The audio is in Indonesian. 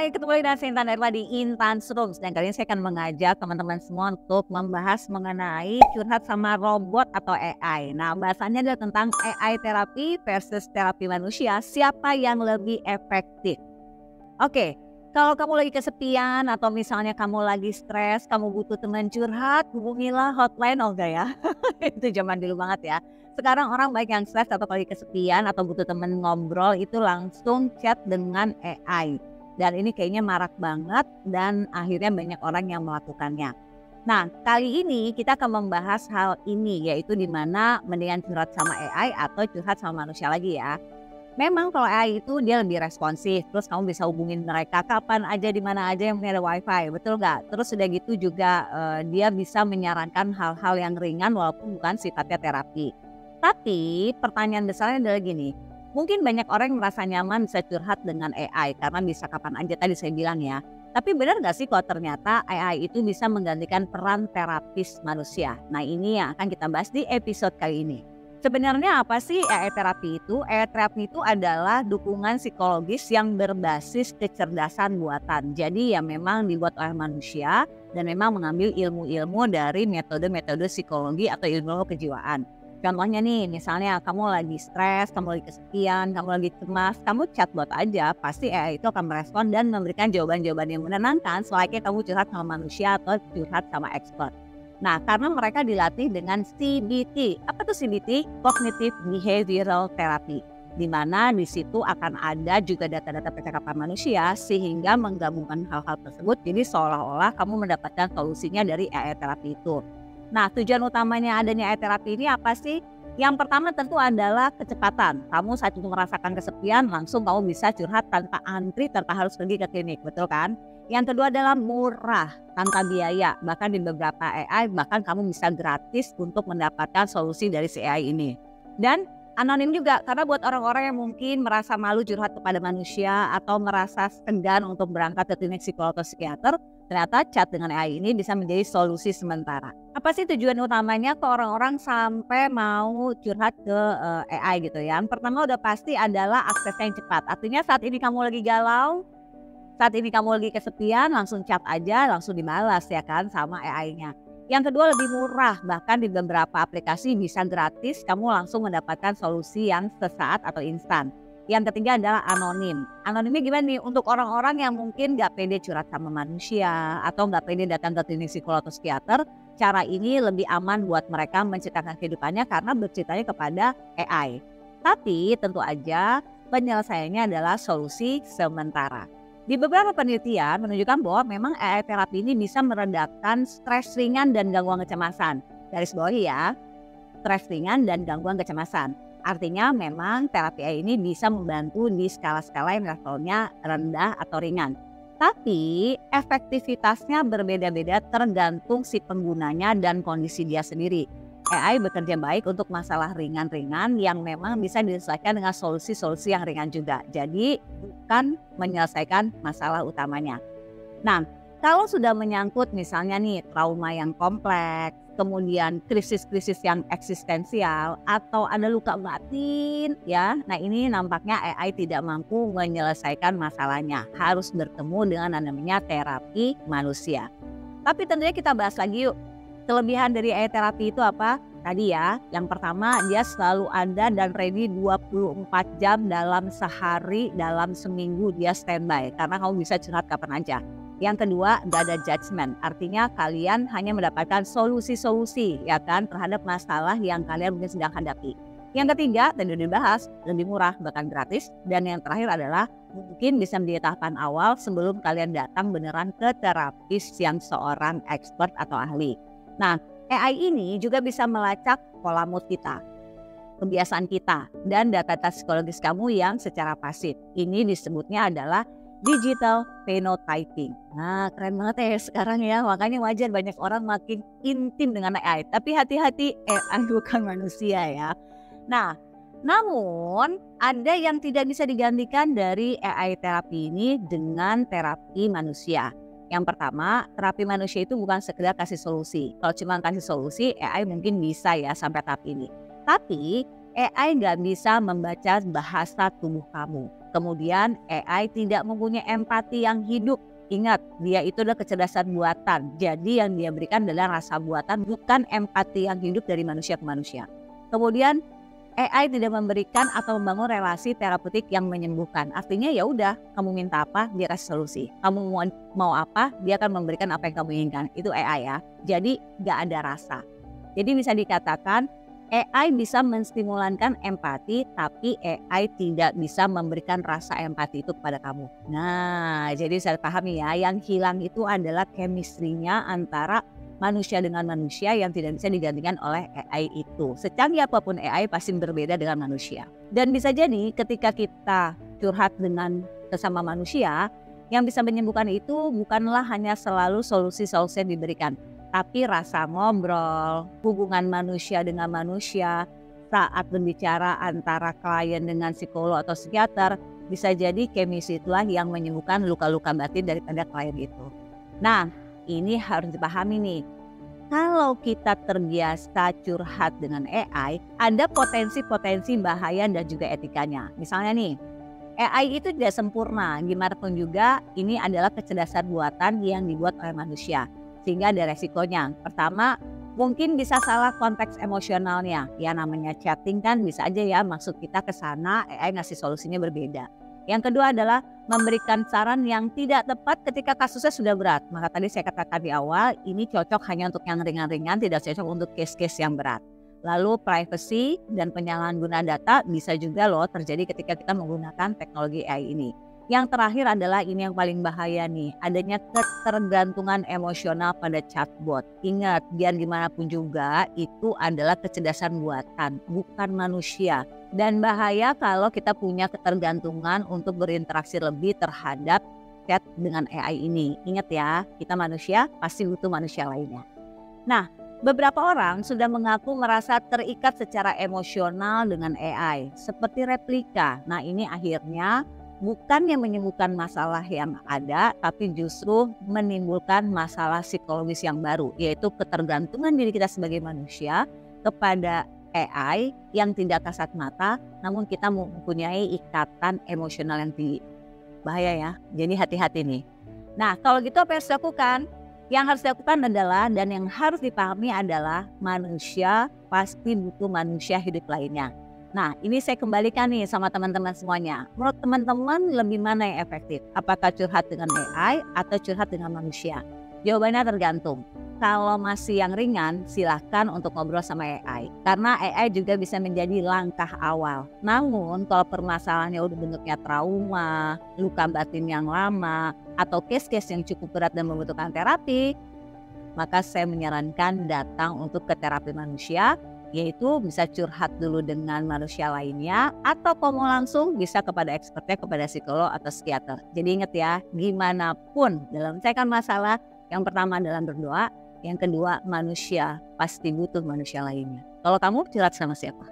Hai, ketemu lagi dengan saya Intan Erla di Intan's Rooms. Dan kali ini saya akan mengajak teman-teman semua untuk membahas mengenai curhat sama robot atau AI. Nah, bahasannya adalah tentang AI terapi versus terapi manusia. Siapa yang lebih efektif? Oke, kalau kamu lagi kesepian atau misalnya kamu lagi stres, kamu butuh teman curhat, hubungilah hotline Olga ya. Itu zaman dulu banget ya. Sekarang orang baik yang stres atau lagi kesepian atau butuh teman ngobrol itu langsung chat dengan AI. Dan ini kayaknya marak banget dan akhirnya banyak orang yang melakukannya. Nah, kali ini kita akan membahas hal ini, yaitu di mana mendingan curhat sama AI atau curhat sama manusia lagi ya. Memang kalau AI itu dia lebih responsif, terus kamu bisa hubungin mereka kapan aja, di mana aja yang punya ada wifi, betul nggak? Terus udah gitu juga dia bisa menyarankan hal-hal yang ringan walaupun bukan sifatnya terapi. Tapi pertanyaan besarnya adalah gini, mungkin banyak orang yang merasa nyaman bisa curhat dengan AI karena bisa kapan aja tadi saya bilang ya. Tapi benar nggak sih kalau ternyata AI itu bisa menggantikan peran terapis manusia? Nah ini yang akan kita bahas di episode kali ini. Sebenarnya apa sih AI terapi itu? AI terapi itu adalah dukungan psikologis yang berbasis kecerdasan buatan. Jadi ya memang dibuat oleh manusia dan memang mengambil ilmu-ilmu dari metode-metode psikologi atau ilmu kejiwaan. Contohnya nih, misalnya kamu lagi stres, kamu lagi kesepian, kamu lagi cemas, kamu chatbot aja, pasti AI itu akan merespon dan memberikan jawaban-jawaban yang menenangkan selayaknya kamu curhat sama manusia atau curhat sama expert. Nah, karena mereka dilatih dengan CBT. Apa tuh CBT? Cognitive Behavioral Therapy. Di mana di situ akan ada juga data-data percakapan manusia sehingga menggabungkan hal-hal tersebut jadi seolah-olah kamu mendapatkan solusinya dari AI terapi itu. Nah, tujuan utamanya adanya AI terapi ini apa sih? Yang pertama tentu adalah kecepatan. Kamu saat itu merasakan kesepian, langsung kamu bisa curhat tanpa antri, tanpa harus pergi ke klinik, betul kan? Yang kedua adalah murah, tanpa biaya. Bahkan di beberapa AI, bahkan kamu bisa gratis untuk mendapatkan solusi dari si AI ini. Dan anonim juga, karena buat orang-orang yang mungkin merasa malu curhat kepada manusia atau merasa segan untuk berangkat ke klinik psikolog atau psikiater, ternyata chat dengan AI ini bisa menjadi solusi sementara. Apa sih tujuan utamanya ke orang-orang sampai mau curhat ke AI gitu ya? Yang pertama udah pasti adalah aksesnya yang cepat. Artinya saat ini kamu lagi galau, saat ini kamu lagi kesepian, langsung chat aja, langsung dibalas ya kan sama AI-nya. Yang kedua lebih murah, bahkan di beberapa aplikasi bisa gratis, kamu langsung mendapatkan solusi yang sesaat atau instan. Yang ketiga adalah anonim. Anonimnya gimana nih? Untuk orang-orang yang mungkin gak pede curhat sama manusia atau gak pede datang ke klinik psikolog atau psikiater, cara ini lebih aman buat mereka menceritakan kehidupannya karena berceritanya kepada AI. Tapi tentu aja penyelesaiannya adalah solusi sementara. Di beberapa penelitian menunjukkan bahwa memang AI terapi ini bisa meredakan stres ringan dan gangguan kecemasan. Garis bawahi ya, stres ringan dan gangguan kecemasan. Artinya memang terapi AI ini bisa membantu di skala-skala yang levelnya rendah atau ringan. Tapi efektivitasnya berbeda-beda tergantung si penggunanya dan kondisi dia sendiri. AI bekerja baik untuk masalah ringan-ringan yang memang bisa diselesaikan dengan solusi-solusi yang ringan juga. Jadi bukan menyelesaikan masalah utamanya. Nah, kalau sudah menyangkut misalnya nih trauma yang kompleks, kemudian krisis-krisis yang eksistensial atau ada luka batin ya. Nah, ini nampaknya AI tidak mampu menyelesaikan masalahnya. Harus bertemu dengan namanya terapi manusia. Tapi tentunya kita bahas lagi yuk. Kelebihan dari AI terapi itu apa? Tadi ya, yang pertama dia selalu ada dan ready 24 jam dalam sehari, dalam seminggu dia standby. Karena kamu bisa curhat kapan aja. Yang kedua, gak ada judgement. Artinya kalian hanya mendapatkan solusi-solusi ya kan terhadap masalah yang kalian mungkin sedang hadapi. Yang ketiga, tadi udah dibahas, lebih murah bahkan gratis. Dan yang terakhir adalah mungkin bisa menjadi tahapan awal sebelum kalian datang beneran ke terapis yang seorang expert atau ahli. Nah, AI ini juga bisa melacak pola mood kita, kebiasaan kita, dan data-data psikologis kamu yang secara pasif. Ini disebutnya adalah digital phenotyping. Nah, keren banget ya sekarang ya. Makanya wajar banyak orang makin intim dengan AI. Tapi hati-hati, AI bukan manusia ya. Nah, namun ada yang tidak bisa digantikan dari AI terapi ini dengan terapi manusia. Yang pertama, terapi manusia itu bukan sekedar kasih solusi. Kalau cuma kasih solusi, AI mungkin bisa ya sampai tahap ini. Tapi AI nggak bisa membaca bahasa tubuh kamu. Kemudian AI tidak mempunyai empati yang hidup. Ingat, dia itu adalah kecerdasan buatan. Jadi yang dia berikan adalah rasa buatan, bukan empati yang hidup dari manusia ke manusia. Kemudian AI tidak memberikan atau membangun relasi terapeutik yang menyembuhkan. Artinya ya udah, kamu minta apa, dia kasih solusi. Kamu mau apa, dia akan memberikan apa yang kamu inginkan. Itu AI ya. Jadi nggak ada rasa. Jadi bisa dikatakan AI bisa menstimulankan empati, tapi AI tidak bisa memberikan rasa empati itu kepada kamu. Nah, jadi saya pahami ya, yang hilang itu adalah chemistry-nya antara manusia dengan manusia yang tidak bisa digantikan oleh AI itu. Secanggih apapun AI pasti berbeda dengan manusia. Dan bisa jadi ketika kita curhat dengan sesama manusia, yang bisa menyembuhkan itu bukanlah hanya selalu solusi-solusi yang diberikan, tapi rasa ngobrol, hubungan manusia dengan manusia, saat berbicara antara klien dengan psikolog atau psikiater, bisa jadi chemistry itulah yang menyembuhkan luka-luka batin daripada klien itu. Nah, ini harus dipahami nih. Kalau kita terbiasa curhat dengan AI, ada potensi-potensi bahaya dan juga etikanya. Misalnya nih, AI itu tidak sempurna, gimana pun juga ini adalah kecerdasan buatan yang dibuat oleh manusia. Sehingga ada resikonya. Pertama, mungkin bisa salah konteks emosionalnya. Ya namanya chatting kan bisa aja ya maksud kita ke sana, AI ngasih solusinya berbeda. Yang kedua adalah memberikan saran yang tidak tepat ketika kasusnya sudah berat. Maka tadi saya katakan di awal, ini cocok hanya untuk yang ringan-ringan, tidak cocok untuk case-case yang berat. Lalu privacy dan penyalahgunaan data bisa juga loh terjadi ketika kita menggunakan teknologi AI ini. Yang terakhir adalah ini yang paling bahaya nih, adanya ketergantungan emosional pada chatbot. Ingat, biar gimana pun juga itu adalah kecerdasan buatan, bukan manusia. Dan bahaya kalau kita punya ketergantungan untuk berinteraksi lebih terhadap chat dengan AI ini. Ingat ya, kita manusia pasti butuh manusia lainnya. Nah, beberapa orang sudah mengaku merasa terikat secara emosional dengan AI, seperti replika. Nah, ini akhirnya bukannya menyembuhkan masalah yang ada, tapi justru menimbulkan masalah psikologis yang baru, yaitu ketergantungan diri kita sebagai manusia kepada AI yang tidak kasat mata, namun kita mempunyai ikatan emosional yang tinggi. Bahaya ya, jadi hati-hati nih. Nah, kalau gitu apa yang harus dilakukan? Yang harus dilakukan adalah, dan yang harus dipahami adalah manusia pasti butuh manusia hidup lainnya. Nah, ini saya kembalikan nih sama teman-teman semuanya. Menurut teman-teman lebih mana yang efektif? Apakah curhat dengan AI atau curhat dengan manusia? Jawabannya tergantung. Kalau masih yang ringan, silahkan untuk ngobrol sama AI. Karena AI juga bisa menjadi langkah awal. Namun kalau permasalahannya udah bentuknya trauma, luka batin yang lama, atau case-case yang cukup berat dan membutuhkan terapi, maka saya menyarankan datang untuk ke terapi manusia, yaitu bisa curhat dulu dengan manusia lainnya, atau kalau mau langsung bisa kepada expertnya, kepada psikolog atau psikiater. Jadi ingat ya, gimana pun dalam menyelesaikan masalah, yang pertama adalah berdoa, yang kedua manusia pasti butuh manusia lainnya. Kalau kamu curhat sama siapa?